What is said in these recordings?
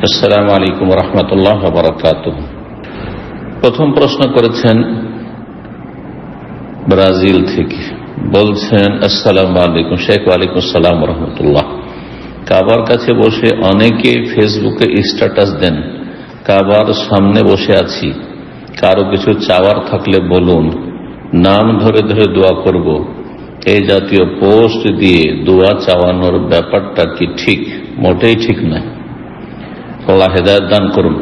আসসালামু আলাইকুম রহমতুল্লাহ বারাকাতুহু। প্রথম প্রশ্ন করেছেন ব্রাজিল থেকে, বলছেন আসসালামু আলাইকুম শেখ। ওয়ালাইকুম আসসালাম রহমতুল্লাহ। কাবার কাছে বসে অনেকে ফেসবুকে স্ট্যাটাস দেন, কাবার সামনে বসে আছি, কারো কিছু চাওয়ার থাকলে বলুন, নাম ধরে ধরে দোয়া করব, এই জাতীয় পোস্ট দিয়ে দোয়া চাওয়ানোর ব্যাপারটা কি ঠিক? মোটেই ঠিক নয়, আল্লাহ হেদায়েত দান করুন।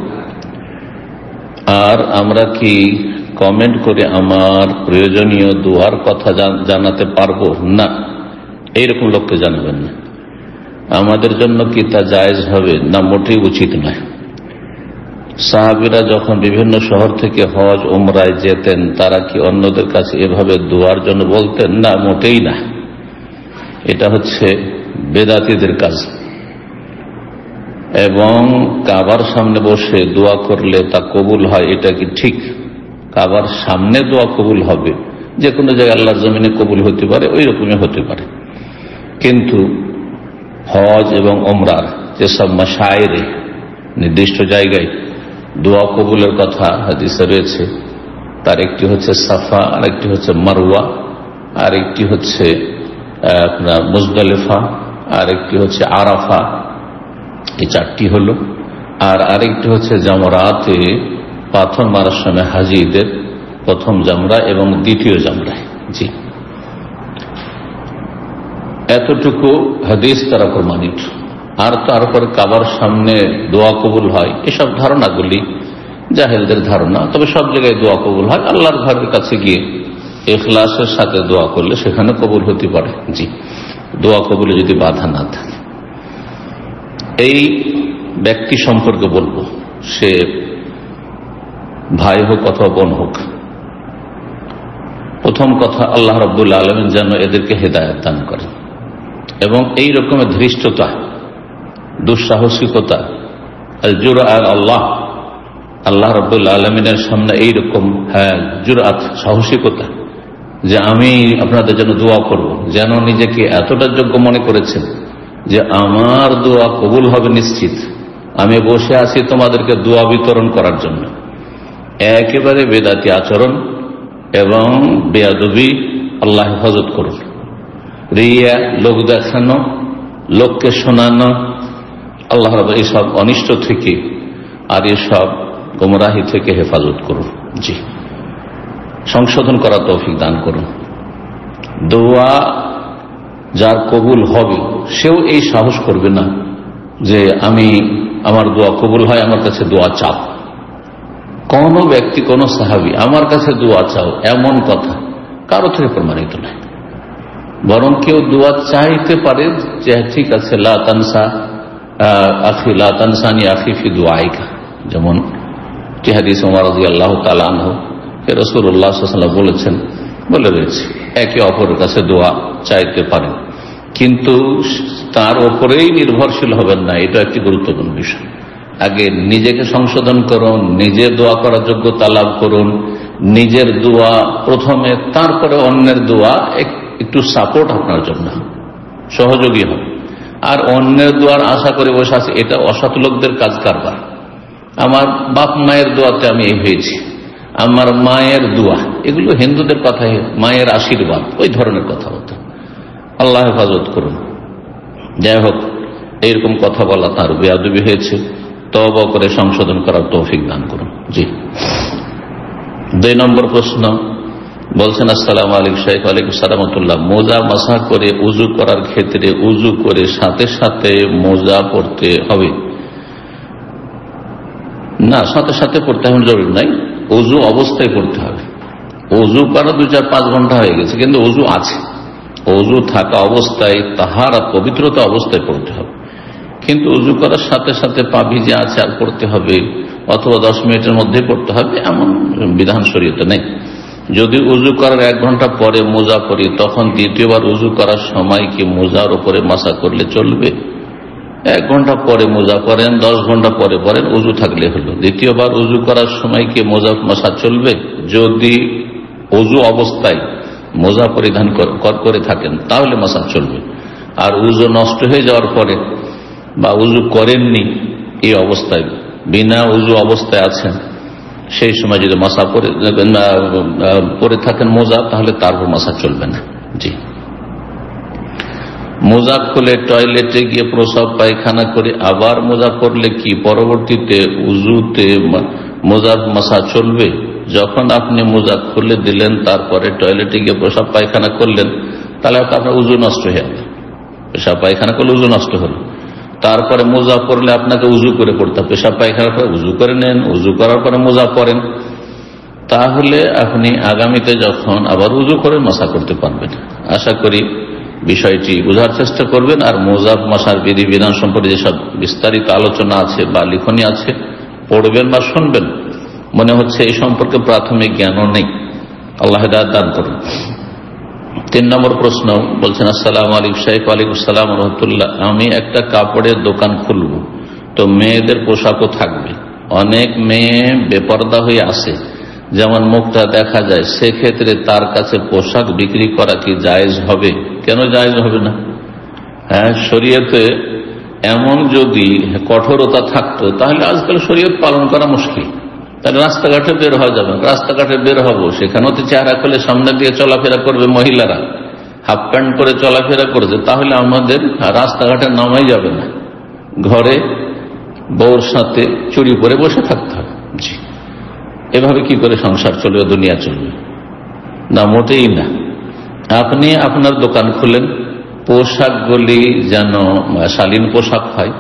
আর আমরা কি কমেন্ট করে আমার প্রয়োজনীয় দোয়ার কথা জানাতে পারবো? না, এইরকম লোককে জানাবেন না। আমাদের জন্য কি তা জায়েজ হবে? না, মোটেই উচিত নয়। সাহাবীরা যখন বিভিন্ন শহর থেকে হজ উমরায় যেতেন, তারা কি অন্যদের কাছে এভাবে দোয়ার জন্য বলতেন? না, মোটেই না। এটা হচ্ছে বেদাতীদের কাজ। এবং কাবার সামনে বসে দোয়া করলে তা কবুল হয়, এটা কি ঠিক? কাবার সামনে দোয়া কবুল হবে, যে কোনো জায়গায় আল্লাহর জমিনে কবুল হতে পারে, ওই রকমই হতে পারে। কিন্তু হজ এবং উমরার যেসব মাশায়েরে নির্দিষ্ট জায়গায় দোয়া কবুলের কথা হাদিসে রয়েছে, তার একটি হচ্ছে সাফা, আর একটি হচ্ছে মারওয়া, আর একটি হচ্ছে আপনার মুজদালিফা, আর একটি হচ্ছে আরাফা। এই চারটি হলো। আর আরেকটি হচ্ছে জামরাতে পাথর মারার সময় হাজিদের প্রথম জামরা এবং দ্বিতীয় জামরা। জি, এতটুকু হাদিস দ্বারা প্রমাণিত। আর তারপরে কাবার সামনে দোয়া কবুল হয়, এসব ধারণাগুলি জাহেলদের ধারণা। তবে সব জায়গায় দোয়া কবুল হয়। আল্লাহর ঘরের কাছে গিয়ে ইখলাসের সাথে দোয়া করলে সেখানে কবুল হতে পারে। জি, দোয়া কবুলে যদি বাধা না থাকে। এই ব্যক্তি সম্পর্কে বলবো, সে ভাই হোক অথবা বোন হোক, প্রথম কথা আল্লাহ রাব্বুল আলামিন যেন এদেরকে হেদায়েত দান করেন এবং এই রকমের ধৃষ্টতা, দুঃসাহসিকতা, আল্লাহ রাব্বুল আলামিনের সামনে এইরকম জুরআত, সাহসিকতা, যে আমি আপনাদের জন্য দোয়া করব, যেন নিজেকে এতটা যোগ্য মনে করেছেন যে আমার দোয়া কবুল হবে নিশ্চিত, আমি বসে আছি তোমাদেরকে দোয়া বিতরণ করার জন্য। একেবারে বেদাতি আচরণ এবং বেয়াদবি, আল্লাহ হেফাজত করুন। রিয়া, লোক দেখানো, লোককে শোনানো, আল্লাহ রাব্বুল এইসব অনিষ্ট থেকে আর এসব গোমরাহি থেকে হেফাজত করুন। জি, সংশোধন করার তৌফিক দান করুন। দোয়া যার কবুল হবে, সেও এই সাহস করবে না যে আমার দোয়া কবুল হয়, আমার কাছে দোয়া চাও। কোন ব্যক্তি, কোন সাহাবী আমার কাছে দোয়া চাও, এমন কথা কারো থেকে প্রমাণিত নয়। বরং কেউ দোয়া চাইতে পারে যে ঠিক আছে, লা তানসা আখি, লা তানসানি আখি ফি দুআইকা, যেমন হাদিস ওমর রাদিয়াল্লাহু তাআলা আনহু রাসূলুল্লাহ সাল্লাল্লাহু আলাইহি ওয়াসাল্লাম বলেছেন, বলে রয়েছে একে অপরের কাছে দোয়া চাইতে পারেন, কিন্তু তার ওপরেই নির্ভরশীল হবেন না। এটা একটি গুরুত্বপূর্ণ বিষয়। আগে নিজেকে সংশোধন করুন, নিজের দোয়া করার যোগ্যতা লাভ করুন, নিজের দোয়া প্রথমে, তারপরে অন্যের দোয়া একটু সাপোর্ট আপনার জন্য, সহযোগী হবে। আর অন্যের দোয়ার আশা করে বসে আছে, এটা অসৎ লোকদের কাজ কারবার। আমার বাপ মায়ের দোয়াতে আমি এই হয়েছি, আমার মায়ের দোয়া, এগুলো হিন্দুদের কথা, মায়ের আশীর্বাদ, ওই ধরনের কথা হতো। আল্লাহ হেফাজত করুন। যাই হোক, এইরকম কথা বলা তার বেয়াদবি হয়েছে, তওবা করে সংশোধন করার তৌফিক দান করুন। জি, 2 নম্বর প্রশ্ন বলছেন, আসসালামু আলাইকুম শেখ। ওয়ালাইকুম আসসালাম ওয়া রাহমাতুল্লাহ। মোজা মাসা করে উযু করার ক্ষেত্রে উযু করে সাথে সাথে মোজা পড়তে হবে? না, সাথে সাথে পড়তে হবে জরুরি নাই, উযু অবস্থায় পড়তে হবে। উযু করা 2-4-5 ঘন্টা হয়ে গেছে, কিন্তু উযু আছে, উযু থাকা অবস্থায়, তাহারাত পবিত্রতা অবস্থায় পড়তে হবে। কিন্তু উযু করার সাথে সাথে পা ভিজে আছে আর পড়তে হবে, অথবা 10 মিনিটের মধ্যে পড়তে হবে, এমন বিধান শরীয়তে নেই। যদি উযু করার 1 ঘন্টা পরে মোজা পরি, তখন দ্বিতীয়বার উযু করার সময় কি মোজার উপরে মাসা করলে চলবে? 1 ঘন্টা পরে মোজা পরেন, 10 ঘন্টা পরে পরেন, উযু থাকলে হলো। দ্বিতীয়বার উযু করার সময় কি মোজা মাসা চলবে? যদি উযু অবস্থায় মোজা পরিধান করে থাকেন তাহলে মাসা চলবে। আর উযু নষ্ট হয়ে যাওয়ার পরে বা উযু করেননি এই অবস্থায় বিনা উজু অবস্থায় আছেন, সেই সময় যদি মাসা পরে থাকেন মোজা, তাহলে তারপর মাসা চলবে না। জি, মোজা খুলে টয়লেটে গিয়ে প্রসাব পায়খানা করে আবার মোজা পরলে কি পরবর্তীতে উজুতে মোজার মাসা চলবে? যখন আপনি মোজা খুলে দিলেন, তারপরে টয়লেটে গিয়ে প্রসাব পায়খানা করলেন, তাহলে আপনার উজু নষ্ট হয়ে যাবে। পেশাব পায়খানা করলে উজু নষ্ট হলো, তারপরে মোজা পরলে আপনাকে উজু করে পড়তে হবে। পেশাব পায়খানার পরে উজু করে নেন, উজু করার পরে মোজা পরেন, তাহলে আপনি আগামীতে যখন আবার উজু করে মাসা করতে পারবেন। আশা করি বিষয়টি বোঝার চেষ্টা করবেন। আর মোজা মাসার বিধি বিধান সম্পর্কে যেসব বিস্তারিত আলোচনা আছে বা লিখনি আছে, পড়বেন বা শুনবেন। মনে হচ্ছে এই সম্পর্কে প্রাথমিক জ্ঞানও নেই। আল্লাহ হিদায়াত দান করুন। 3 নম্বর প্রশ্ন বলছেন, আসসালামু আলাইকুম শেখ। ওয়ালাইকুম আসসালাম ওয়া রাহমাতুল্লাহ। আমি একটা কাপড়ের দোকান খুলব, তো মেয়েদের পোশাকও থাকবে। অনেক মেয়ে বেপরদা হয়ে আসে, যেমন মুখটা দেখা যায়, সেক্ষেত্রে তার কাছে পোশাক বিক্রি করা কি জায়েজ হবে? কেন জায়েজ হবে না? হ্যাঁ, শরীয়তে এমন যদি কঠোরতা থাকতো, তাহলে আজকাল শরীয়ত পালন করা মুশকিল। তাহলে রাস্তাঘাটে বের হওয়া যাবে। রাস্তাঘাটে বের হবো, সেখানেও তো চেহারা খুলে সামনে দিয়ে চলাফেরা করবে মহিলারা, হাফ প্যান্ট পরে চলাফেরা করছে, তাহলে আমাদের রাস্তাঘাটে নামাই যাবে না। ঘরে বউর সাথে চুরি পরে বসে থাকতে হবে। জি, এভাবে কি করে সংসার চলবে, দুনিয়া চলবে? না, মোটেই না। আপনি আপনার দোকান খুলেন, পোশাকগুলি যেন শালীন পোশাক হয়,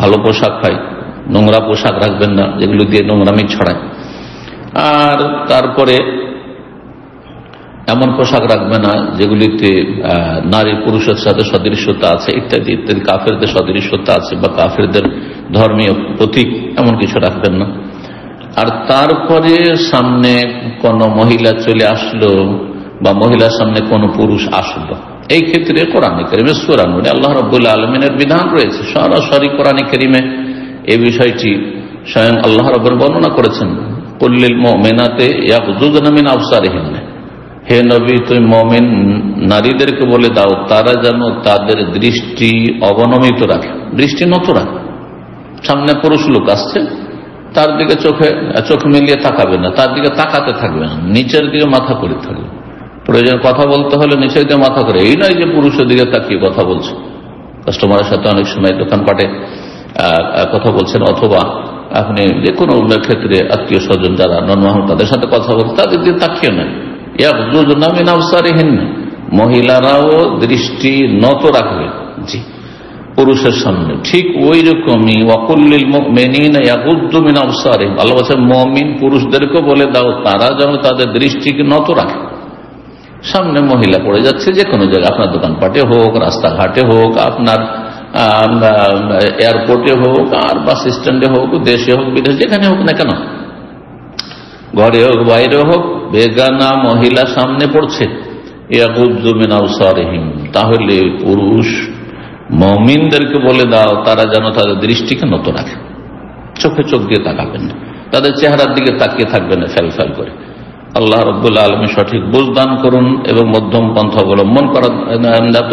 ভালো পোশাক হয়। নোংরা পোশাক রাখবেন না, যেগুলো দিয়ে নোংরামি ছড়ায়। আর তারপরে এমন পোশাক রাখবে না যেগুলিতে নারী পুরুষের সাথে সদৃশ্যতা আছে, ইত্যাদি ইত্যাদি। কাফেরদের সদৃশ্যতা আছে বা কাফেরদের ধর্মীয় প্রতীক, এমন কিছু রাখবেন না। আর তারপরে সামনে কোন মহিলা চলে আসলো বা মহিলার সামনে কোন পুরুষ আসলো, এই ক্ষেত্রে কোরআনে কারিমে সূরা নূরে আল্লাহ রাব্বুল আলামিনের বিধান রয়েছে। সরাসরি কোরআনে কারিমে এই বিষয়টি স্বয়ং আল্লাহ রাব্বুল বর্ণনা করেছেন, কুল্লিল মুমিনাতি ইয়াগযুযনা মিন আবসারিহিন্না। হে নবী, তুমি মুমিন নারীদেরকে বলে দাও, তারা যেন তাদের দৃষ্টি অবনমিত রাখে, দৃষ্টি নত রাখে। সামনে পুরুষ লোক আসছে, তার দিকে চোখ মিলিয়ে তাকাবে না, তার দিকে তাকাতে থাকবে না, নিচের দিকে মাথা করে থাকবে। প্রয়োজন কথা বলতে হলে নিচের দিকে মাথা করে, এই নয় যে পুরুষের দিকে তাকিয়ে কথা বলছে। কাস্টমারের সাথে অনেক সময় দোকানপাটে কথা বলছেন, অথবা আপনি যে কোনো ক্ষেত্রে আত্মীয় স্বজন যারা নন মাহরুম তাদের সাথে কথা বলছেন, তাদের দিকে তাকিয়ে নেন। ইয়াগযুযনা মিন আবসারিহিন্না, মহিলারাও দৃষ্টি নত রাখবে জি পুরুষের সামনে। ঠিক ওই রকমই ওয়াকুল্লিল মুমিনিনা ইয়াগুদ্দু মিন আবসারিহিম, আল্লাহ বলেছেন মুমিন পুরুষদেরকে বলে দাও, তারা যেন তাদের দৃষ্টিকে নত রাখে। সামনে মহিলা পড়ে যাচ্ছে, যে কোনো জায়গায়, আপনার দোকানপাটে হোক, রাস্তাঘাটে হোক, আপনার এয়ারপোর্টে হোক, আর বাস স্ট্যান্ডে হোক, দেশে হোক, বিদেশে, যেখানে হোক না কেন, ঘরে হোক বাইরে হোক, বেগানা মহিলা সামনে পড়ছে, ইয়াগুদ্দু মিন আবসারিহিম, তাহলে পুরুষ মুমিনদেরকে বলে দাও, তারা যেন তাদের দৃষ্টিকে নত রাখে, চোখে চোখ দিয়ে তাকাবেন না, তাদের চেহারার দিকে তাকিয়ে থাকবেন না ফেল ফেল করে। আল্লাহ রাব্বুল আলামিন সঠিক বুঝ দান করুন এবং মধ্যম পন্থা অবলম্বন করার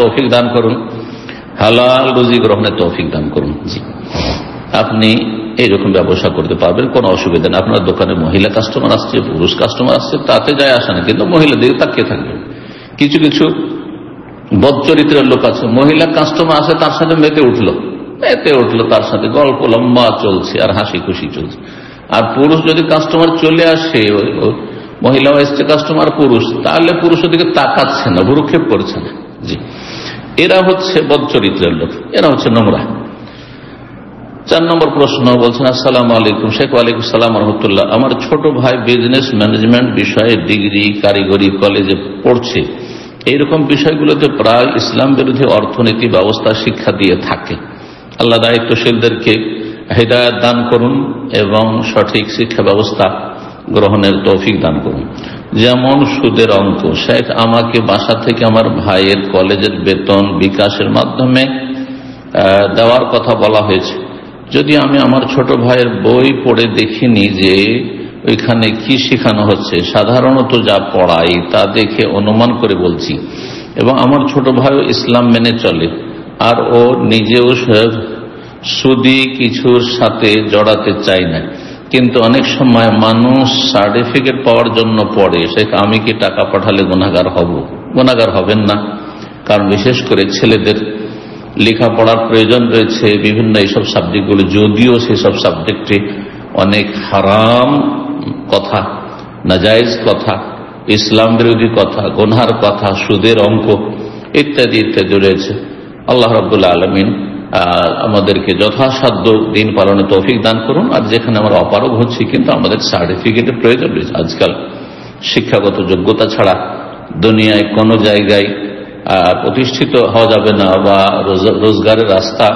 তৌফিক দান করুন, হালাল রুজি গ্রহণের তৌফিক দান করুন। জি, আপনি এইরকম ব্যবসা করতে পারবেন, কোনো অসুবিধা নেই। আপনার দোকানে মহিলা কাস্টমার আসছে, পুরুষ কাস্টমার আসছে, তাতে যায় আসে না, কিন্তু মহিলা দিকে তাকিয়ে থাকবেন। কিছু কিছু বদচরিত্রের লোক আছে, মহিলা কাস্টমার আসে, তার সাথে মেতে উঠলো, তার সাথে গল্প লম্বা চলছে আর হাসি খুশি চলছে। আর পুরুষ যদি কাস্টমার চলে আসে, মহিলাও এসছে কাস্টমার পুরুষ, তাহলে পুরুষের দিকে তাকাচ্ছে না, ভুরুক্ষেপ করছে না। জি, এরা হচ্ছে বদচরিত্রের লোক, এরা হচ্ছে নোংরা। 4 নম্বর প্রশ্ন বলছেন, আসসালামু আলাইকুম শেখ। ওয়ালাইকুম আসসালাম ওয়া রাহমাতুল্লাহ। আমার ছোট ভাই বিজনেস ম্যানেজমেন্ট বিষয়ে ডিগ্রি কারিগরি কলেজে পড়ছে। এইরকম বিষয়গুলোতে প্রায় ইসলাম বিরোধী অর্থনীতি ব্যবস্থা শিক্ষা দিয়ে থাকে। আল্লাহ দায়িত্বশীলদেরকে হিদায়াত দান করুন এবং সঠিক শিক্ষা ব্যবস্থা গ্রহণের তৌফিক দান করুন। যেমন সুদের অঙ্ক, শেখ আমাকে বাসা থেকে আমার ভাইয়ের কলেজের বেতন বিকাশের মাধ্যমে দেওয়ার কথা বলা হয়েছে। যদি আমি আমার ছোট ভাইয়ের বই পড়ে দেখিনি যে ওইখানে কি শেখানো হচ্ছে, সাধারণত যা পড়াই তা দেখে অনুমান করে বলছি, এবং আমার ছোট ভাইও ইসলাম মেনে চলে, আর ও নিজেও সুদি কিছুর সাথে জড়াতে চাই না, কিন্তু অনেক সময় মানুষ সার্টিফিকেট পাওয়ার জন্য পড়ে, সে আমি কি টাকা পাঠালে গুনাহগার হব? গুনাহগার হবেন না, কারণ বিশেষ করে ছেলেদের লেখাপড়ার প্রয়োজন রয়েছে বিভিন্ন এইসব সাবজেক্টগুলো, যদিও সেসব সাবজেক্টে অনেক হারাম কথা, নাজায়েজ কথা, ইসলাম বিরোধী কথা, গুনহার কথা, সুদের অঙ্ক ইত্যাদি ইত্যাদি রয়েছে। আল্লাহ রাব্বুল আলামিন আমাদেরকে যথাসাধ্য দিন পালনে তৌফিক দান করুন। আর যেখানে আমরা অপারগ হচ্ছি কিন্তু আমাদের সার্টিফিকেটের প্রয়োজন রয়েছে। আজকাল শিক্ষাগত যোগ্যতা ছাড়া দুনিয়ায় কোনো জায়গায় প্রতিষ্ঠিত হওয়া যাবে না বা রোজগারের রাস্তা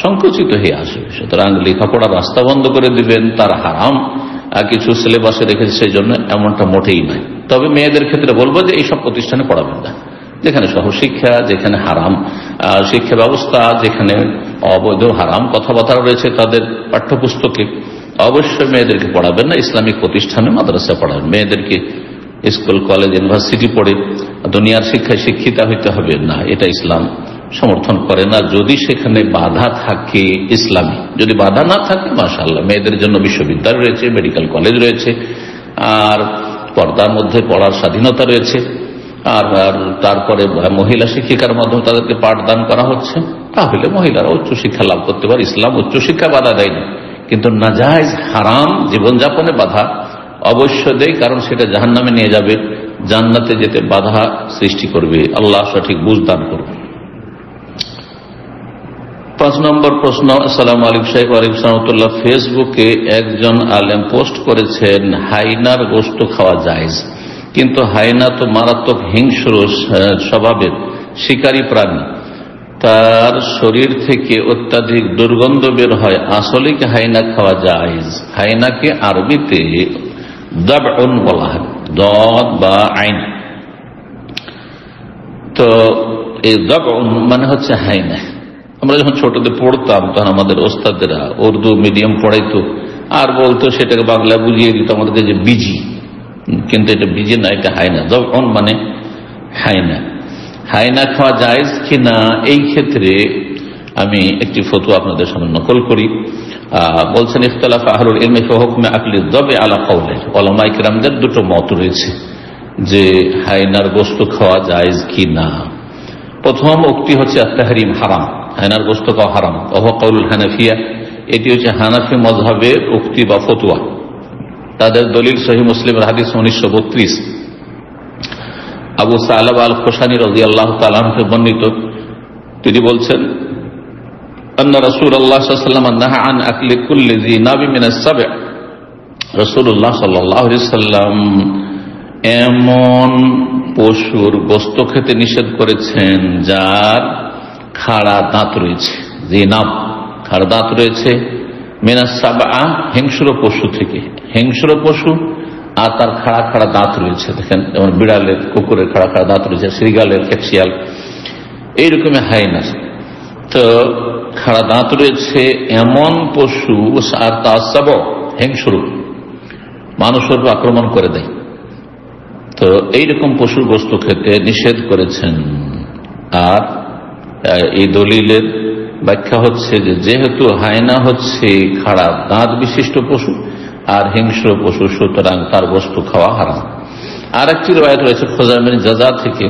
সংকুচিত হয়ে আসবে। সুতরাং লেখাপড়ার রাস্তা বন্ধ করে দিবেন, তার হারাম কিছু সিলেবাসে রেখেছে সেই জন্য এমনটা মোটেই নয়। তবে মেয়েদের ক্ষেত্রে বলবো যে এইসব প্রতিষ্ঠানে পড়াবেন না, যেখানে সহশিক্ষা, যেখানে হারাম শিক্ষা ব্যবস্থা, যেখানে অবৈধ হারাম কথাবার্তা রয়েছে তাদের পাঠ্যপুস্তকে, অবশ্যই মেয়েদেরকে পড়াবেন না। ইসলামিক প্রতিষ্ঠানে মাদ্রাসা পড়াবেন। মেয়েদেরকে স্কুল, কলেজ, ইউনিভার্সিটি পড়ে দুনিয়ার শিক্ষায় শিক্ষিতা হইতে হবে না, এটা ইসলাম সমর্থন করে না। যদি সেখানে বাধা থাকে ইসলামী, যদি বাধা না থাকে মাশাআল্লাহ, মেয়েদের জন্য বিশ্ববিদ্যালয় রয়েছে, মেডিকেল কলেজ রয়েছে, আর পর্দার মধ্যে পড়ার স্বাধীনতা রয়েছে, আর তারপরে মহিলা শিক্ষিকার মাধ্যমে তাদেরকে পাঠদান করা হচ্ছে, তাহলে মহিলারা উচ্চশিক্ষা লাভ করতে পারে। ইসলাম উচ্চশিক্ষা বাধা দেয় না, কিন্তু নাজায়েজ হারাম জীবনযাপনে বাধা অবশ্য দেয়, কারণ সেটা জাহান্নামে নিয়ে যাবে, জান্নাতে যেতে বাধা সৃষ্টি করবে। আল্লাহ সঠিক বুঝ দান করবে। 5 নম্বর প্রশ্ন। আসসালামু আলাইকুম সাহেব। ওয়ালাইকুম সালাম। ফেসবুকে একজন আলেম পোস্ট করেছেন হাইনার গোশত খাওয়া জায়েজ, কিন্তু হাইনা তো মারাত্মক হিংস্র স্বভাবের শিকারী প্রাণী, তার শরীর থেকে অত্যাধিক দুর্গন্ধ বের হয়, আসলে কি হাইনা খাওয়া জায়েজ? হাইনাকে আরবিতে দাবউন বলা হয়, দদ বা আইন। তো এই দাবউন মানে হচ্ছে হাইনা। আমরা যখন ছোটদের পড়তাম তখন আমাদের ওস্তাদেরা উর্দু মিডিয়াম পড়াইতো আর বলতো, সেটাকে বাংলা বুঝিয়ে দিত আমাদেরকে যে বিজি, কিন্তু এটা বিজি না, এটা হাইনা। দাবউন মানে হাইনা। হাইনা খাওয়া জায়েজ কিনা এই ক্ষেত্রে আমি একটি ফতোয়া আপনাদের সামনে নকল করি। বলছেন ইখতিলাফ আহলুল ইলমি ফি হুকমি আকলি যাব আলা কাওলাইন, উলামায়ে কিরামদের দুটো মত রয়েছে যে হাইনার গোশত খাওয়া জায়েজ কিনা। প্রথম উক্তি হচ্ছে আত-তাহরিম, হারাম, হাইনার গোশত খাওয়া হারাম। ওয়া কাউলুল হানাফিয়া, এটি হচ্ছে হানাফি মাযহাবের উক্তি বা ফতোয়া। তাদের দলিল সহিহ মুসলিমের হাদিস 1932, আবু সালাবা আল খুশানী রাদিয়াল্লাহু তাআলা আনহু বর্ণিত, তিনি বলছেন আন্না রাসূলুল্লাহ সাল্লাল্লাহু আলাইহি ওয়াসাল্লাম নাহা আন আকলি কুল্লি যী নাবি মিনাস সাব'। রাসূলুল্লাহ সাল্লাল্লাহু আলাইহি ওয়াসাল্লাম এমন পশুর গোশত খেতে নিষেধ করেছেন যার খাড়া দাঁত রয়েছে, যী নাব, খাড়া দাঁত রয়েছে, মিনাস সাবআ, হিংস্র পশু থেকে, হিংস্র পশু আর তার খাড়া খাড়া দাঁত রয়েছে। দেখেন যেমন বিড়ালের, কুকুরের খাড়া খাড়া দাঁত রয়েছে, শৃগালের, খেকশিয়াল, এইরকমই হাইনা। তো খাড়া দাঁত রয়েছে এমন পশু, আর তার সাব, হিংস্র, মানুষের আক্রমণ করে দেয়। তো এইরকম পশুর গোশত খেতে নিষেধ করেছেন। আর এই দলিলের ব্যাখ্যা হচ্ছে যে যেহেতু হায়না হচ্ছে খাড়া দাঁত বিশিষ্ট পশু আর হিংস্র পশু, সুতরাং তার গোশত খাওয়া হারাম। আর একটি রওয়ায়াত রয়েছে খুজাইমিন জাযা থেকে,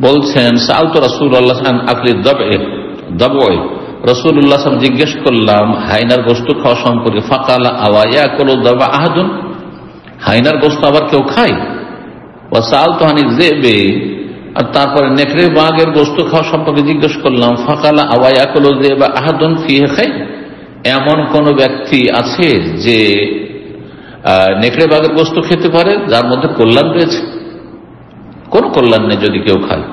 বলছেন সাআলতু রাসূলুল্লাহ আন আকলি দাবই, রাসূলুল্লাহ সাল্লাল্লাহু জিজ্ঞেস করলাম হায়নার গোশত খাওয়া সম্পর্কে। ফাকালা আওয়া ইয়াকুলু দাবা আহাদুন, হায়নার গোশত আবার কেউ খায়? ওয়া সাআলতু আনি যিবি, আর তারপরে নেকড়ে বাঘের গোশত খাওয়া সম্পর্কে জিজ্ঞেস করলাম। ফাকালা আওয়া ইয়াকুলু যিবা আহাদুন ফিহি খায়র, এমন কোন ব্যক্তি আছে যে নেকড়ে বাঘের গোশত খেতে পারে যার মধ্যে কল্যাণ রয়েছে? কোন কল্যাণ নেই যদি কেউ খায়।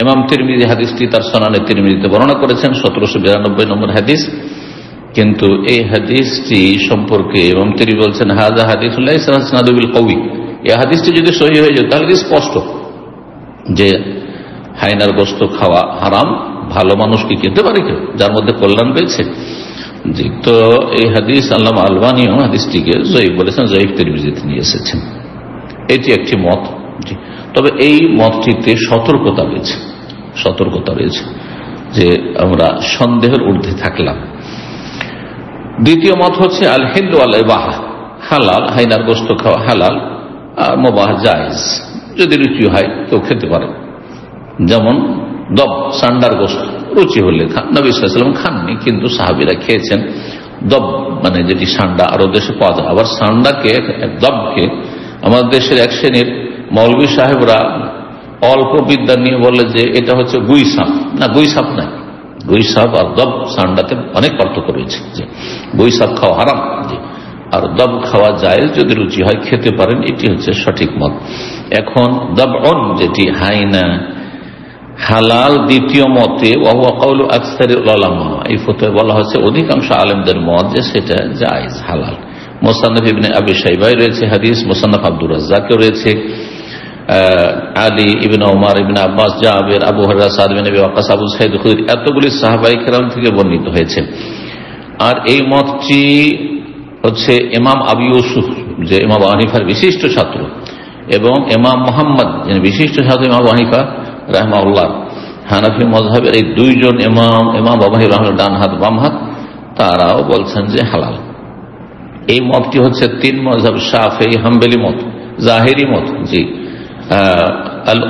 ইমাম তিরমিজি হাদিসটি তার সুনানে তিরমিজিতে বর্ণনা করেছেন, 1792 নম্বর হাদিস। কিন্তু এই হাদিসটি সম্পর্কে ইমাম তিরমিজি বলছেন হাযা হাদিসুন লাইসা ইসনাদুহু বিল কওয়ি, এই হাদিসটি যদি সহিহ হয়ে যায় তাহলে স্পষ্ট যে হায়নার গোশত খাওয়া হারাম। ভালো মানুষ কি খেতে পারে কেউ যার মধ্যে কল্যাণ রয়েছে? জি, তো এই হাদিস আল্লামা আলবানীও হাদিসটিকে জয়ীফ বলেছেন, জয়ীফ তিরমিজিতে নিয়ে এসেছেন। এটি একটি মত। জি, তবে এই মতটিতে সতর্কতা রয়েছে, সতর্কতা রয়েছে যে আমরা সন্দেহের ঊর্ধ্বে থাকলাম। দ্বিতীয় মত হচ্ছে আল হিল্লু আল ইবাহা, হালাল, হাইনার গোশত খাওয়া হালাল, আর মুবাহ জায়েজ, যদি রুচি হয় কেউ খেতে পারে। যেমন দব, সান্ডার গোশত রুচি হলে নবী সাল্লাল্লাহু আলাইহি ওয়াসাল্লাম খাননি, কিন্তু সাহাবীরা খেয়েছেন। দব মানে যেটি সান্ডা আরো দেশে পাওয়া যায়। আবার সান্ডাকে, দবকে আমাদের দেশের এক শ্রেণীর মৌলভী সাহেবরা অল্প বিদ্যা নিয়ে বলে যে এটা হচ্ছে গুই সাপ। না, গুই সাপ নাই। গুই সাপ আর দব, সান্ডাতে অনেক পার্থক্য রয়েছে। যে গুই সাপ খাওয়া হারাম, আর দব খাওয়া যায়, যদি রুচি হয় খেতে পারেন, এটি হচ্ছে সঠিক মত। এখন দবন যেটি হাইনা হালাল, দ্বিতীয় মতে ওয়া কাউলু আকসারিল উলামা, এই ফতোয়া বলা হচ্ছে অধিকাংশ আলেমদের মত যে সেটা জায়েজ, হালাল। মুসান্নাফ ইবনে আবি শাইবায় রয়েছে হাদিস, মুসান্নাফ আব্দুর রাজ্জাকে রয়েছে, আলী ইবনে ওমর, ইবনে আব্বাস, জাবের, আবু হুরায়রা, সাদ বিন আবি ওয়াক্কাস, আবু সাঈদ খুদরি, এতগুলি সাহাবায়ে কেরাম থেকে বর্ণিত হয়েছে। আর এই মতটি হচ্ছে ইমাম আবু ইউসুফ, যে ইমাম আবু হানিফার বিশিষ্ট ছাত্র, এবং ইমাম মুহাম্মদ, যিনি বিশিষ্ট ছাত্র ইমাম আবু হানিফা রাহিমাহুল্লাহ, হানাফি মাযহাবের এই দুইজন ইমাম, ইমাম আবু হানিফা রাহিমাহুল্লাহ ডান হাত বাম হাত, তারাও বলছেন যে হালাল। এই মতটি হচ্ছে তিন মাযহাব, শাফিঈ, হাম্বলি মত, জাহেরি মত। জি, আল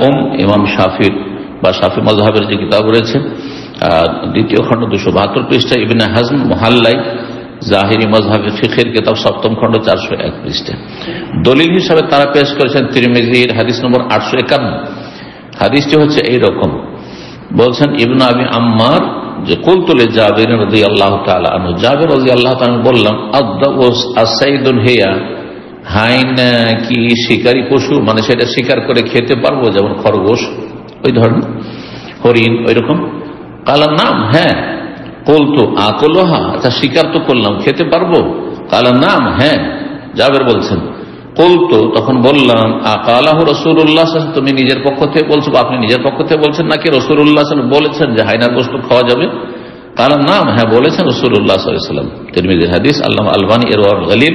ইমাম শাফির বা শাফি মাযহাবের যে কিতাব রয়েছে, দ্বিতীয় খণ্ড 272 পৃষ্ঠা, ইবনে হাজম মুহাল্লাই জাহিরি মাযহাবের ফিকহের কিতাব, সপ্তম খণ্ড 401 পৃষ্ঠা। দলিল হিসাবে তারা পেশ করেছেন তিরমিজির হাদিস নম্বর 851। হাদিসটি হচ্ছে এইরকম, বলছেন ইবনে আবি আম্মার যে কুলতু লিজাবির রাদিয়াল্লাহু তাআলা আনহু, জাবির রাদিয়াল্লাহু তাআলা বললাম, আদ-দাউস আস-সাইদুন হিয়া, হাইনা কি শিকারী পশু, মানে সেটা শিকার করে খেতে পারবো, যেমন খরগোশ ওই ধরনের, হরিণ ওই রকম? কালার নাম, হ্যাঁ। কুলতু আকলুহা, আচ্ছা শিকার তো করলাম, খেতে পারবো? কালার নাম, হ্যাঁ। জাবের বলছেন, কুলতু, তখন বললাম, আকালাহু রাসূলুল্লাহ, তুমি নিজের পক্ষ থেকে বলছো, আপনি নিজের পক্ষ থেকে বলছেন নাকি রাসূলুল্লাহ বলেছেন যে হাইনার গোশত খাওয়া যাবে? কালার নাম, হ্যাঁ বলেছেন রাসূলুল্লাহ সাল্লাল্লাহু আলাইহি ওয়াসাল্লাম। তিরমিজির হাদিস, আল্লামা আলবানী ইরওয়াউল গালিল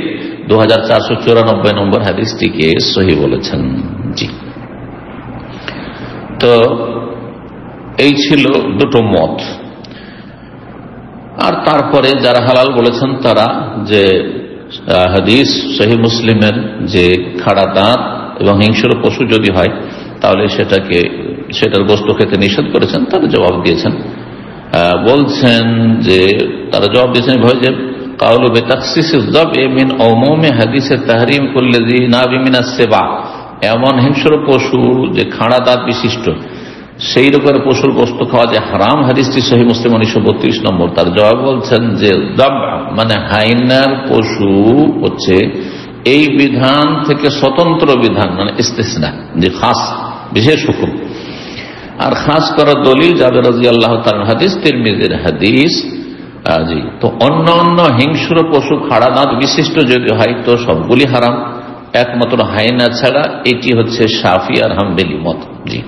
2494 নম্বর হাদিসটিকে সহিহ বলেছেন। জি, তো এই ছিল দুটো মত। আর তারপরে যারা হালাল বলেছেন তারা যে হাদিস সহিহ মুসলিমের যে খাড়া দাঁত এবং হিংস্র পশু যদি হয় তাহলে সেটার গোশত খেতে নিষেধ করেছেন, তারা জবাব দিয়েছেন, বলছেন যে তারা জবাব দিয়েছেন ভাই যে কাউলু বিতাখসিসিজ যাবই মিন উমুমি হাদিসে তাহরিম কুল্লি যি নাবি মিনাস সিবা, এমন হিংস্র পশু যে খাড়া দাঁত বিশিষ্ট সেই রকমের পশুর গোশত খাওয়া যে হারাম, হাদিসটি সহিহ মুসলিম 1932 নম্বর। তার জবাব বলছেন যে দাব মানে হাইনার পশু হচ্ছে এই বিধান থেকে স্বতন্ত্র বিধান, মানে ইস্তিসনা, যে খাস বিশেষ হুকুম। আর খাস করার দলিল জাবের রাদিয়াল্লাহু তাআলার হাদিস, তিরমিজির হাদিস। জি, তো অন্য অন্য হিংস্র পশু খাড়া দাঁত বিশিষ্ট যদি হয় তো সবগুলি হারাম, একমাত্র হাইনা ছাড়া। এটি হচ্ছে শাফি আর হাম্বলি মত। জি,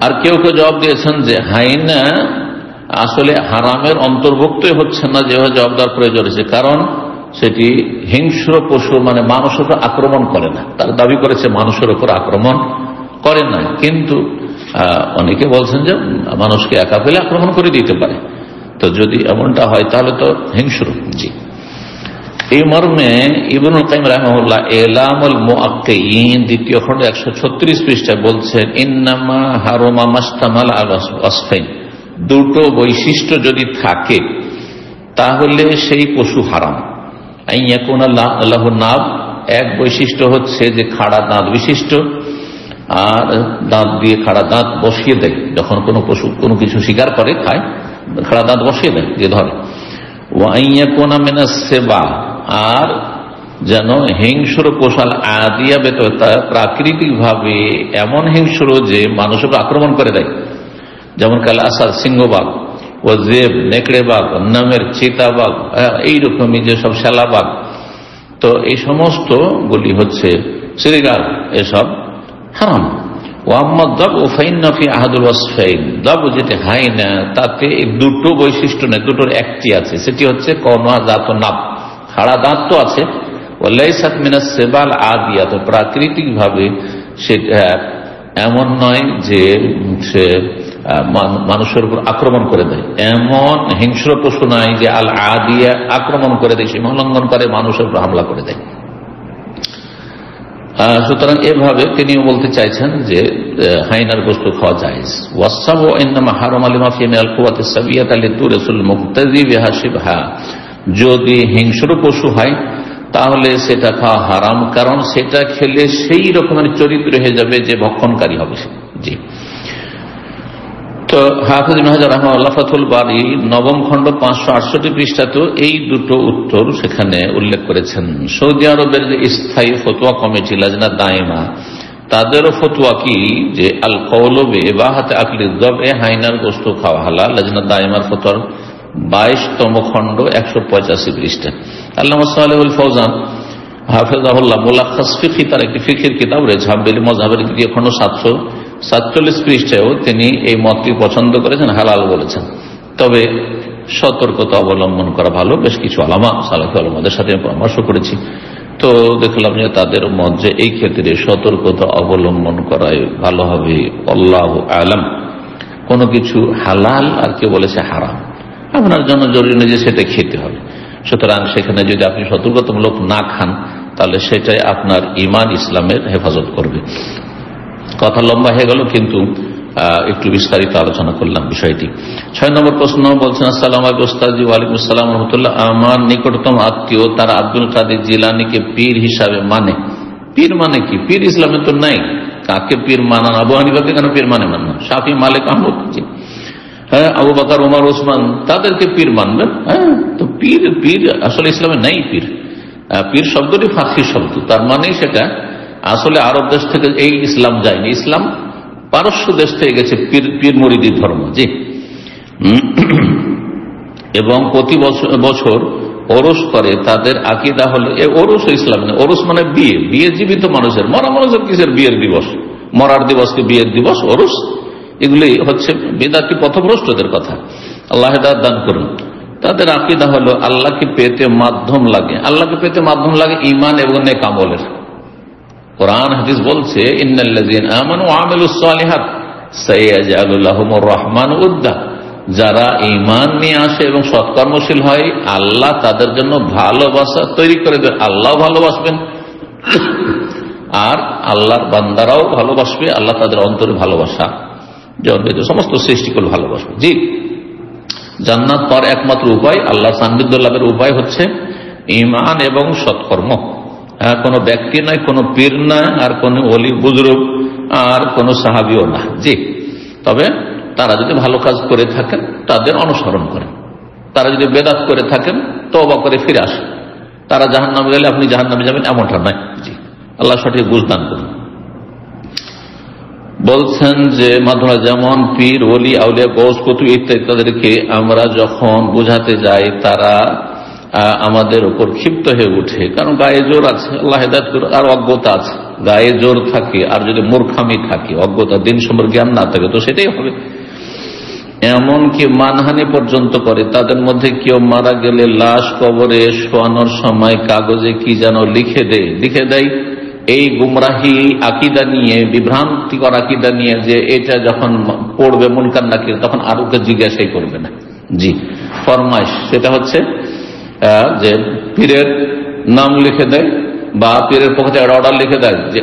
আর কেউ কেউ জবাব দিয়েছেন যে হাইনা আসলে হারামের অন্তর্ভুক্তই হচ্ছে না, যেভাবে জবাব দেওয়ার প্রয়োজন হয়েছে, কারণ সেটি হিংস্র পশু, মানে মানুষের উপর আক্রমণ করে না। তার দাবি করেছে মানুষের উপর আক্রমণ করে না, কিন্তু অনেকে বলছেন যে মানুষকে একা পেলে আক্রমণ করে দিতে পারে, তো যদি এমনটা হয় তাহলে তো হিংস্র। জি, এই মর্মে ইবনুল কাইয়িম রাহিমাহুল্লাহ ইলামুল মুআক্কিয়িন দ্বিতীয় খণ্ড 136 পৃষ্ঠায় বলছেন, ইন্নামা হারামা মাশতামালা আলা ওয়াসফাইন, দুটো বৈশিষ্ট্য যদি থাকে তাহলে সেই পশু হারাম। আইয়াকুনা লাহু নাব, এক বৈশিষ্ট্য হচ্ছে যে খাড়া দাঁত বিশিষ্ট, আর দাঁত দিয়ে খাড়া দাঁত বসিয়ে দেয়, যখন কোনো পশু কোনো কিছু শিকার করে খায়, খাড়া দাঁত বসিয়ে দেয়, যে ধরে। ওয়াইয়াকুনা মিনাস সিবা, আর যেন হিংস্র পোষাল আদিয়া বেততা, প্রাকৃতিক ভাবে এমন হিংস্র যে মানুষকে আক্রমণ করে দেয়, যেমন কাল আসাদ, সিংহবাগ, ও জেব, নেকড়ে বাঘ, নামের চিতাবাঘ, এইরকমই যেসব শ্যালাবাঘ, তো এই সমস্ত গুলি হচ্ছে শ্রীগাল, এসব হারাম। যেটা হাইনা তাতে দুটো বৈশিষ্ট্য নেই, দুটোর একটি আছে, সেটি হচ্ছে কওনুহা যাত নাব, খাড়া দাঁত তো আছে, ওয়ালাইসাত মিনাস সিবাল আদিয়া, তো প্রাকৃতিক ভাবে সেটা এমন নয় যে সে মানুষের উপর আক্রমণ করে দেয়। এমন হিংস্র পশু নাই যে আল আদিয়া আক্রমণ করে দেয়, সীমা লঙ্ঘন করে মানুষের উপর হামলা করে দেয়। সুতরাং এভাবে তিনিও বলতে চাইছেন যে হাইনার গোশত খাওয়া যায়। যদি হিংস্র পশু হয় তাহলে সেটা খাওয়া হারাম, কারণ সেটা খেলে সেই রকমের চরিত্র হয়ে যাবে যে ভক্ষণকারী হবে। জি, তো হাফিজ ইবনে হাজার রাহিমাহুল্লাহ ফাথুল বারী নবম খণ্ড 568 পৃষ্ঠাতেও এই দুটো উত্তর সেখানে উল্লেখ করেছেন। সৌদি আরবের যে স্থায়ী ফতোয়া কমিটি লাজনা দাইমা, তাদেরও ফতোয়া কি যে আল কওলু বিইবাহাতি আকলিদ যাবে, হাইনার গোশত খাওয়া হালাল। লাজনা দাইমার ফতোয়ার 22তম খণ্ড 185 পৃষ্ঠা। আল্লামা সালেহুল ফৌজান হাফিজাহুল্লাহ মুলাক্কাস ফিকহি, তার একটি ফিকহির কিতাব রয়েছে হাম্বলি মাযহাবের 3য় খণ্ড 747 পৃষ্ঠায়ও তিনি এই মতটি পছন্দ করেছেন, হালাল বলেছেন। তবে সতর্কতা অবলম্বন করা ভালো। বেশ কিছু আলামা সালাফি আলেমদের সাথে পরামর্শ করেছি, তো দেখলাম যে তাদের মত যে এই ক্ষেত্রে সতর্কতা অবলম্বন করাই ভালো হবে। আল্লাহু আলাম। কোনো কিছু হালাল আর কেউ বলেছে হারাম, আপনার জন্য জরুরি নয় যে সেটা খেতে হবে। সুতরাং সেখানে যদি আপনি সতর্কতামূলক না খান তাহলে সেটাই আপনার ঈমান ইসলামের হেফাজত করবে। কথা লম্বা হয়ে গেল, কিন্তু একটু বিস্তারিত আলোচনা করলাম বিষয়টি। 6 নম্বর প্রশ্ন বলছেন, আসসালামু আলাইকুম ওস্তাদজি। ওয়ালাইকুম আসসালাম ওয়া রাহমাতুল্লাহ। আমার নিকটতম আত্মীয় তারা আব্দুল কাদের জিলানীকে পীর হিসাবে মানে। পীর মানে কি? পীর ইসলামে তো নাই। কাকে পীর মানান? আবু হানিফাকে কেন পীর মানে মানবেন? শাফি, মালিক, আহমদ, হ্যাঁ, আবু বকর, ওমর, ওসমান, তাদেরকে পীর মানবেন? হ্যাঁ, তো পীর পীর আসলে ইসলামে নাই। পীর পীর শব্দটি ফার্সি শব্দ, তার মানে সেটা আসলে আরব দেশ থেকে এই ইসলাম যায়নি, ইসলাম পারস্য দেশ থেকে গেছে, পীর পীর মুরিদি ধর্ম। জি, এবং প্রতি বছর ওরস করে। তাদের আকীদা হলো ওরস ইসলাম না। ওরস মানে বিয়ে, বিয়ে জীবিত মানুষের, মরা মানুষের কিসের বিয়ের দিবস? মরার দিবসকে বিয়ের দিবস, ওরস, এগুলি হচ্ছে বিদআতি পথভ্রষ্টদের কথা। আল্লাহ হেদায়েত দান করুন। তাদের আকীদা হলো আল্লাহকে পেতে মাধ্যম লাগে। আল্লাহকে পেতে মাধ্যম লাগে ঈমান এবং নেক আমলের। কোরআন হাদিস বলছে, ইন্নাল্লাযীনা আমানু ওয়া আমিলুস সালিহাত সায়াজআলু লাহুমুর রাহমানু উদ্দা। যারা ঈমান নিয়ে আসে এবং সৎকর্মশীল হয়, আল্লাহ তাদের জন্য ভালোবাসা তৈরি করে দেন। আল্লাহ ভালোবাসবেন আর আল্লাহর বান্দারাও ভালোবাসবে। আল্লাহ তাদের অন্তরে ভালোবাসা জন্মে সমস্ত সৃষ্টিকুল ভালোবাসবে। জি, জান্নাত পাওয়ার একমাত্র উপায়, আল্লাহ সান্নিধ্য লাভের উপায় হচ্ছে ঈমান এবং সৎকর্ম। কোন ব্যক্তি নয়, কোন পীর না, আর কোন ওলি বুজুর্গ, আর কোন সাহাবীও না। জি, তবে তারা যদি ভালো কাজ করে থাকেন তাদের অনুসরণ করেন। তারা যদি বেদাত করে থাকেন তওবা করে ফিরে আসেন। তারা জাহান্নামে গেলে আপনি জাহান্নামে যাবেন এমনটা নয়। জি, আল্লাহ সঠিক বুঝদান করুন। বলছেন যে মাধ্যমে যেমন পীর, ওলি, আউলিয়া, গৌস, কুতুব ইত্যাদি তাদেরকে আমরা যখন বুঝাতে যাই তারা আমাদের উপর ক্ষিপ্ত হয়ে উঠে, কারণ গায়ে জোর আছে। আল্লাহ হেদায়েত করুন। আর অজ্ঞতা আছে, গায়ে জোর থাকে আর যদি মূর্খামি থাকে, অজ্ঞতা, দিন সম্পর্কে জ্ঞান না থাকে, তো সেটাই হবে। এমনকি মানহানি পর্যন্ত করে। তাদের মধ্যে কেউ মারা গেলে লাশ কবরে শোয়ানোর সময় কাগজে কি যেন লিখে দেয় এই গুমরাহি আকীদা নিয়ে, বিভ্রান্তিকর আকীদা নিয়ে, যে এটা যখন পড়বে মুনকার নাকির তখন আর ওকে জিজ্ঞাসাই করবে না। জি, ফরমাইশ সেটা হচ্ছে যে পীরের নাম লিখে দেয় বা পীরের পক্ষ থেকে অর্ডার লিখে দেয় যে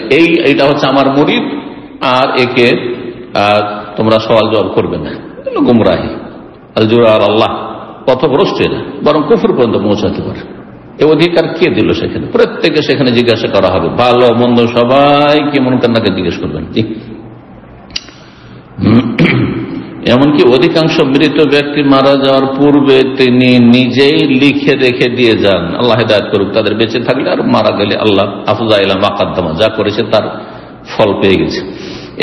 এইটা হচ্ছে আমার মুরিদ, আর একে তোমরা সওয়াল জবাব করবে না। গুমরাহি আর আল্লাহ পথভ্রষ্ট, এরা বরং কুফর পর্যন্ত পৌঁছাতে পারে। এই অধিকার কে দিল? সেখানে প্রত্যেকে সেখানে জিজ্ঞাসা করা হবে, ভালো মন্দ সবাইকে মুনকারকে জিজ্ঞেস করবেন। জি, এমনকি অধিকাংশ মৃত ব্যক্তি মারা যাওয়ার পূর্বে তিনি নিজেই লিখে রেখে দিয়ে যান। আল্লাহ হেদায়েত করুক। তাদের বেঁচে থাকলে আর মারা গেলে আল্লাহ আফজা ইলা মা কাদ্দামা, যা করেছে তার ফল পেয়ে গেছে।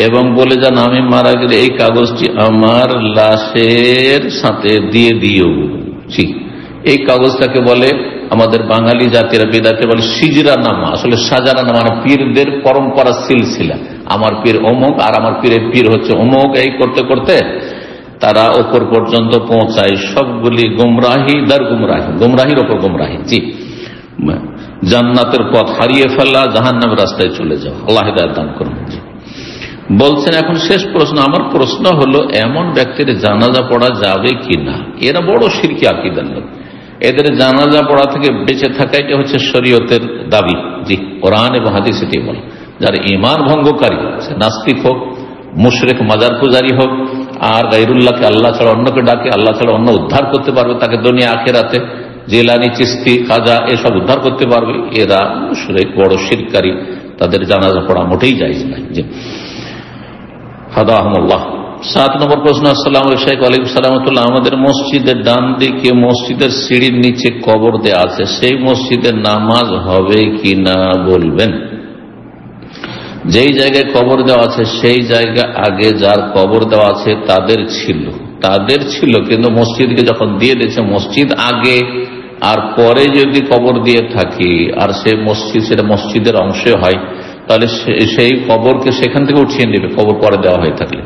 এবং বলে যান, আমি মারা গেলে এই কাগজটি আমার লাশের সাথে দিয়ে দিও। জি, এই কাগজটাকে বলে আমাদের বাঙালি জাতিরা বেদাতে বলে সিজরা নামা, আসলে সাজারা নামা, মানে পীরদের পরম্পরা সিলসিলা। আমার পীর অমুক আর আমার পীরের পীর হচ্ছে অমুক, এই করতে করতে তারা ওপর পর্যন্ত পৌঁছায়। সবগুলি গুমরাহি দার গুমরাহি, গুমরাহির ওপর গুমরাহি। জি, জান্নাতের পথ হারিয়ে ফেলা, জাহান্নামের রাস্তায় চলে যাওয়া। আল্লাহ হিদায়াত দান করুন। জি, বলছেন এখন শেষ প্রশ্ন, আমার প্রশ্ন হলো এমন ব্যক্তির জানাজা পড়া যাবে কি না? এরা বড় শিরকি আকীদার লোক, এদের জানাজা পড়া থেকে বেঁচে থাকা এটা হচ্ছে শরীয়তের দাবি। জি, কোরআন এবং হাদিস এটি বলে। যার ঈমান ভঙ্গকারী, নাস্তিক হোক, মুশরিক, মাজার পূজারী হোক, আর গায়রুল্লাহকে আল্লাহ ছাড়া অন্যকে ডাকে, আল্লাহ ছাড়া অন্য উদ্ধার করতে পারবে তাকে দুনিয়া আখিরাতে, জিলানী, চিশতি, খাজা এসব উদ্ধার করতে পারবে, এরা মুশরিক, বড় শিরকারী, তাদের জানাজা পড়া মোটেই জায়েজ নাই। জি, হাদাহুমুল্লাহ। 7 নম্বর প্রশ্ন। আসসালামু আলাইকুম সালামতুল্লাহ, আমাদের মসজিদের ডান দিকে মসজিদের সিঁড়ির নিচে কবর দেয়া আছে, সেই মসজিদে নামাজ হবে কি না বলবেন? যেই জায়গায় কবর দেওয়া আছে সেই জায়গা আগে যার কবর দেওয়া আছে তাদের ছিল, কিন্তু মসজিদকে যখন দিয়ে দিয়েছে, মসজিদ আগে আর পরে যদি কবর দিয়ে থাকি আর সেই মসজিদ সেটা মসজিদের অংশ হয়, তাহলে সেই কবরকে সেখান থেকে উঠিয়ে নেবে। কবর পরে দেওয়া হয়ে থাকলে,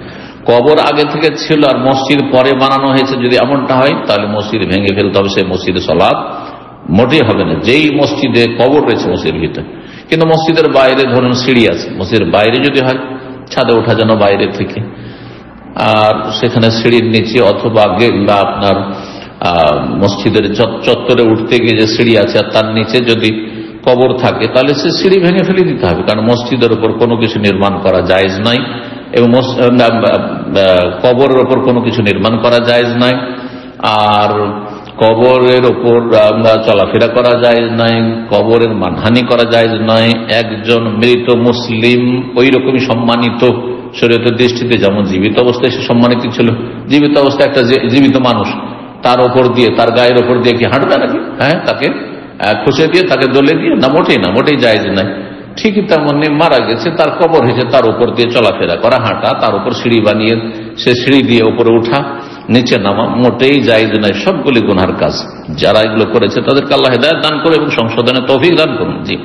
কবর আগে থেকে ছিল আর মসজিদ পরে বানানো হয়েছে, যদি এমনটা হয় তাহলে মসজিদ ভেঙে ফেলতে হবে, সেই মসজিদে সালাত মোটেই হবে না, যেই মসজিদে কবর রয়েছে মসজিদের ভিতরে। কিন্তু মসজিদের বাইরে ধরুন সিঁড়ি আছে, মসজিদের বাইরে যদি হয়, ছাদে ওঠা যেন বাইরে থেকে, আর সেখানে সিঁড়ির নিচে অথবা আগে বা আপনার মসজিদের চত্বরে উঠতে গিয়ে যে সিঁড়ি আছে আর তার নিচে যদি কবর থাকে, তাহলে সে সিঁড়ি ভেঙে ফেলে দিতে হবে, কারণ মসজিদের উপর কোনো কিছু নির্মাণ করা জায়েজ নাই এবং কবরের ওপর কোনো কিছু নির্মাণ করা জায়েজ নাই, আর কবরের ওপর চলাফেরা করা জায়েজ নাই, কবরের মানহানি করা জায়েজ নাই। একজন মৃত মুসলিম ওই রকমই সম্মানিত শরীয়তের দৃষ্টিতে, যেমন জীবিত অবস্থায় সে সম্মানিত ছিল। জীবিত অবস্থায় একটা জীবিত মানুষ, তার ওপর দিয়ে, তার গায়ের ওপর দিয়ে কি হাঁটবে নাকি? হ্যাঁ, তাকে খুশে দিয়ে, তাকে দলে দিয়ে? না, মোটেই জায়েজ নাই। ঠিকই তেমনি মারা গেছে, তার কবর হয়েছে, তার উপর দিয়ে চলাফেরা করা, হাঁটা, তার উপর সিঁড়ি বানিয়ে সে সিঁড়ি দিয়ে উপরে উঠা, নিচে নামা মোটেই জায়েজ নাই। সবগুলি গুনার কাজ। যারা এগুলো করেছে তাদেরকে আল্লাহ হিদায়াত দান করে এবং সংশোধনের তৌফিক দান করুন। জি,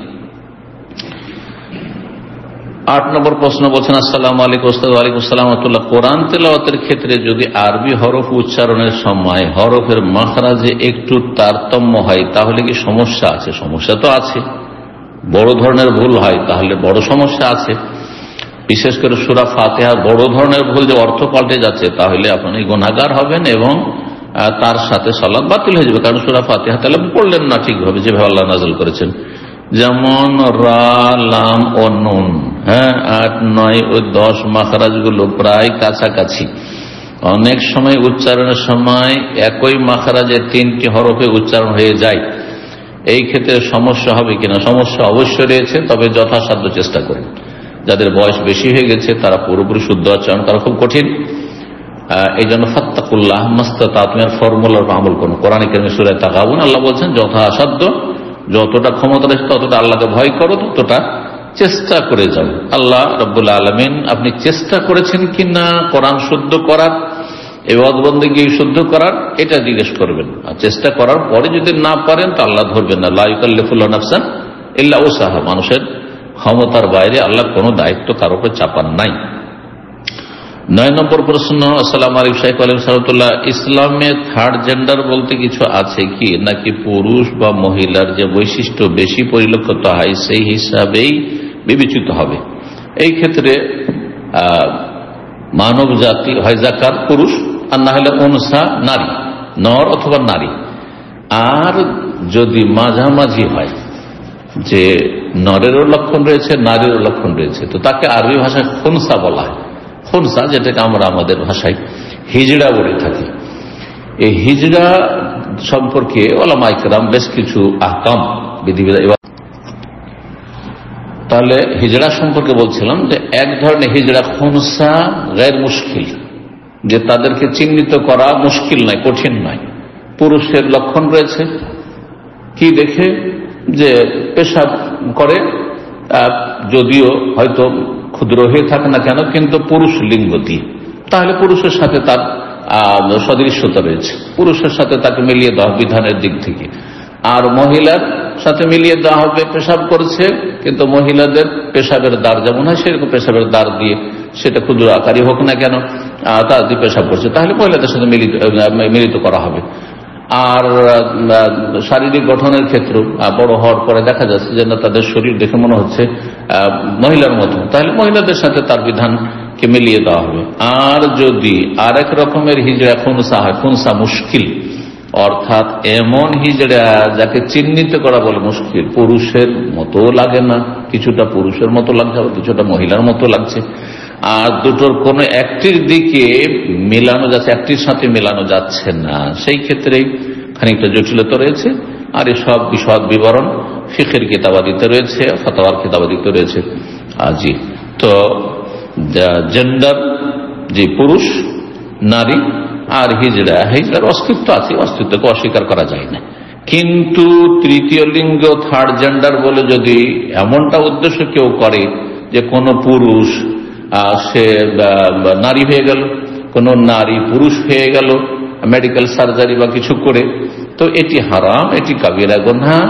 8 নম্বর প্রশ্ন বলছেন, আসসালামু আলাইকুম ওস্তাদ। ওয়ালাইকুম আসসালাম ওয়া রাহমাতুল্লাহ। কোরআন তেলাওয়াতের ক্ষেত্রে যদি আরবি হরফ উচ্চারণের সময় হরফের মাখরাজে একটু তারতম্য হয় তাহলে কি সমস্যা আছে? সমস্যা তো আছে। বড় ধরনের ভুল হয় তাহলে বড় সমস্যা আছে। বিশেষ করে সূরা ফাতিহা বড় ধরনের ভুল, যে অর্থ পাল্টে যাচ্ছে, তাহলে আপনি গুনাহগার হবেন এবং তার সাথে সালাত বাতিল হয়ে যাবে, কারণ সূরা ফাতিহা তাহলে পড়লেন না ঠিকভাবে, যেভাবে আল্লাহ নাযিল করেছেন। যেমন রা, লাম ও নুন, 8, 9 ও 10 মাখরাজ গুলো প্রায় কাছাকাছি। অনেক সময় উচ্চারণের সময় একই মাখরাজে 3টি হরফে উচ্চারণ হয়ে যায়। এই ক্ষেত্রে সমস্যা হবে কিনা? সমস্যা অবশ্যই রয়েছে, তবে যথাসাধ্য চেষ্টা করুন। যাদের বয়স বেশি হয়ে গেছে তারা পুরোপুরি শুদ্ধ উচ্চারণ করা খুব কঠিন। এই জন্য ফাত্তাকুল্লাহ মাস্তাতাতুমের ফর্মুলার আমল করুন। কোরআন কারীমে সূরা তাগাবুন আল্লাহ বলছেন, যথাসাধ্য যতটা ক্ষমতা রয়েছে ততটা আল্লাহকে ভয় করো, ততটা চেষ্টা করে যাও। আল্লাহ রাব্বুল আলামিন আপনি চেষ্টা করেছেন কিনা কোরআন শুদ্ধ করার, ইবাদত বন্দেগী শুদ্ধ করার, এটা জিজ্ঞেস করবেন। আর চেষ্টা করার পরে যদি না পারেন তো আল্লাহ ধরবেন না। লা ইউকাল্লিফুল্লাহু নাফসান ইল্লা উসআহা, মানুষের ক্ষমতার বাইরে আল্লাহ কোনো দায়িত্ব কার উপর চাপান নাই। 9 নম্বর প্রশ্ন। আসসালামু আলাইকুম শাইখ। ওয়ালাইকুম সালাম। ইসলামে থার্ড জেন্ডার বলতে কিছু আছে কি, নাকি পুরুষ বা মহিলার যে বৈশিষ্ট্য বেশি পরিলক্ষিত হয় সেই হিসাবেই বিবেচিত হবে? এই ক্ষেত্রে মানব জাতি হয় যাকার পুরুষ, আর না হলে উনসা নারী, নর অথবা নারী। আর যদি মাঝামাঝি হয়, যে নরেরও লক্ষণ রয়েছে নারীরও লক্ষণ রয়েছে, তো তাকে আরবি ভাষায় খুনসা বলা হয়। খুনসা, যেটাকে আমরা আমাদের ভাষায় হিজড়া বলে থাকি। এই হিজড়া সম্পর্কে ওলামায়ে কেরাম বেশ কিছু আহকাম, বিধিবিধান। তাহলে হিজড়া সম্পর্কে বলছিলাম যে এক ধরনের হিজড়া খুনসা গায়র মুশকিল, যে তাদেরকে চিহ্নিত করা মুশকিল নয়, কঠিন নয়। পুরুষের লক্ষণ রয়েছে, কি দেখে যে পেশাব করে, যদিও হয়তো ক্ষুদ্র হয়ে থাকে না কেন, কিন্তু পুরুষ লিঙ্গ দিয়ে, তাহলে পুরুষের সাথে তার সদৃশ্যতা রয়েছে, পুরুষের সাথে তাকে মিলিয়ে দেওয়া বিধানের দিক থেকে। আর মহিলার সাথে মিলিয়ে দেওয়া হবে, পেশাব করছে, কিন্তু মহিলাদের পেশাবের দ্বার যেমন হয় সেরকম পেশাবের দ্বার দিয়ে, সেটা ক্ষুদ্র আকারই হোক না কেন, তার দিয়ে পেশাব করছে, তাহলে মহিলাদের সাথে মিলিত করা হবে। আর শারীরিক গঠনের ক্ষেত্রে বড় হওয়ার পরে দেখা যাচ্ছে যে না, তাদের শরীর দেখে মনে হচ্ছে মহিলার মতো, তাহলে মহিলাদের সাথে তার বিধান কে মিলিয়ে দেওয়া হবে। আর যদি আরেক রকমের হিজড়া খুনসা হয়, খুনসা মুশকিল, অর্থাৎ এমন হিজড়া যাকে চিহ্নিত করা বলে মুশকিল, পুরুষের মতো লাগে না, কিছুটা পুরুষের মতো লাগছে, আবার কিছুটা মহিলার মতো লাগছে, আর দুটোর কোন একটির দিকে মেলানো যাচ্ছে, একটির সাথে মেলানো যাচ্ছে না, সেই ক্ষেত্রে খানিকটা জটিলতা রয়েছে। আর এসব বিশদ বিবরণ ফিকহের কিতাবাদিতে রয়েছে, ফতোয়ার কিতাবাদিতে রয়েছে। জি, তো জেন্ডার, যে পুরুষ নারী আর হিজড়ার অস্তিত্ব আছে, অস্তিত্বকে অস্বীকার করা যায় না। কিন্তু তৃতীয় লিঙ্গ, থার্ড জেন্ডার বলে যদি এমনটা উদ্দেশ্য কেউ করে যে কোন পুরুষ সে নারী হয়ে গেল, কোন নারী পুরুষ হয়ে গেল মেডিকেল সার্জারি বা কিছু করে, তো এটি হারাম, এটি কাবিরা গুনাহ।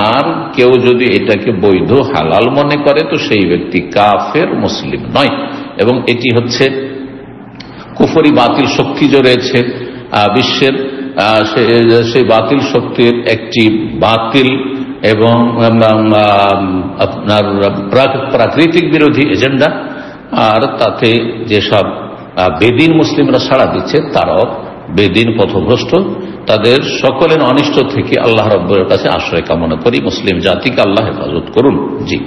আর কেউ যদি এটাকে বৈধ হালাল মনে করে তো সেই ব্যক্তি কাফের, মুসলিম নয়। এবং এটি হচ্ছে কুফরি বাতিল শক্তি যে রয়েছে বিশ্বের, সেই বাতিল শক্তির একটি বাতিল এবং আপনার প্রাকৃতিক বিরোধী এজেন্ডা। আর তাতে যেসব বেদিন মুসলিমরা সাড়া দিচ্ছে তারাও বেদিন, পথভ্রষ্ট। তাদের সকলের অনিষ্ট থেকে আল্লাহ রাব্বুল কাছে আশ্রয় কামনা করি, মুসলিম জাতিকে আল্লাহ হেফাজত করুন। জি,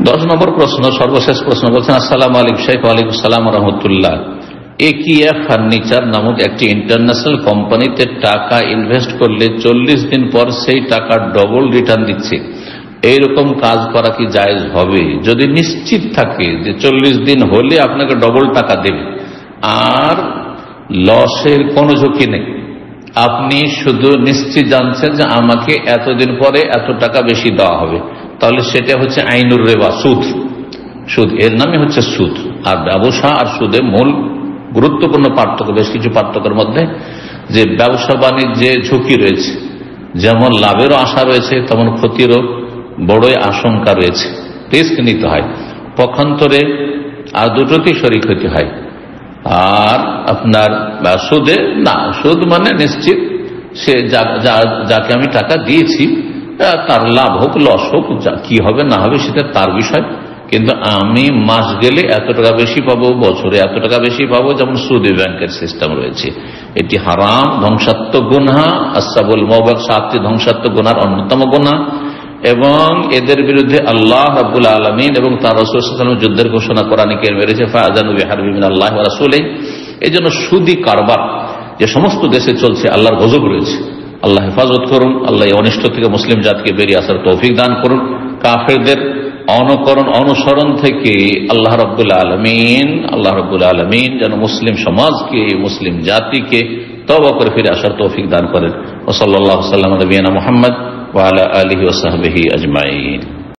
10 নম্বর প্রশ্ন, সর্বশেষ প্রশ্ন বলছেন, আসসালামু আলাইকুম শেখ। ওয়ালাইকুম আসসালাম ওয়া রাহমাতুল্লাহ। একিয়া ফার্নিচার নামক একটি ইন্টারন্যাশনাল কোম্পানিতে টাকা ইনভেস্ট করলে 40 দিন পর সেই টাকা ডবল রিটার্ন দিচ্ছে, এইরকম কাজ করা কি জায়েজ হবে? যদি নিশ্চিত থাকে যে 40 দিন হলে আপনাকে ডবল টাকা দেবে আর লসের কোনো ঝুঁকি নেই, আপনি শুধু নিশ্চিত জানছেন যে আমাকে এতদিন পরে এত টাকা বেশি দেওয়া হবে, তাহলে সেটা হচ্ছে আইনুর রিবা, সুদ। সুদ এর নামে হচ্ছে সুদ। আর ব্যবসা আর সুদে মূল গুরুত্বপূর্ণ পার্থক্য, বেশ কিছু পার্থক্যের মধ্যে, যে ব্যবসা বাণিজ্যে ঝুঁকি রয়েছে, যেমন লাভেরও আশা রয়েছে তেমন ক্ষতিরও বড়ই আশঙ্কা রয়েছে, রিস্ক নিতে হয় পক্ষান্তরে, আর দুটোতেই শরিক হতে হয়। আর আপনার সুদে না, সুদ মানে নিশ্চিত সে যাকে আমি টাকা দিয়েছি তার লাভ হোক লস হোক, কি হবে না হবে সেটা তার বিষয়, কিন্তু আমি মাস গেলে এত টাকা বেশি পাবো, বছরে এত টাকা বেশি পাবো, যেমন সুদী ব্যাংকের সিস্টেম রয়েছে। এটি হারাম, ধ্বংসাত্মক গুনাহ। আসসাবুল মুবাক, 7টি ধ্বংসাত্মক গুনার অন্যতম গুনাহ, এবং এদের বিরুদ্ধে আল্লাহ রাব্বুল আলামিন এবং তার রাসূল সাল্লাল্লাহু আলাইহি ওয়াসাল্লাম যুদ্ধের ঘোষণা কোরআনে কারিমে রয়েছে, ফাআযানু বিহারবিন মিনাল্লাহি ওয়া রাসূলিহি। এই জন্য সুদী কারবার যে সমস্ত দেশে চলছে, আল্লাহর গজব রয়েছে। আল্লাহ হেফাজত করুন, আল্লাহ এই অনিষ্ট থেকে মুসলিম জাতিকে বেরিয়ে আসার তৌফিক দান করুন। কাফেরদের অনুকরণ অনুসরণ থেকে আল্লাহ রাব্বুল আলামিন যেন মুসলিম সমাজকে, মুসলিম জাতিকে তওবা করে ফিরে আসার তৌফিক দান করেন। ওয়া সাল্লাল্লাহু আলা নবিয়িনা মুহাম্মদ ওয়া আলা আলিহি ওয়া সাহবিহি আজমাইন।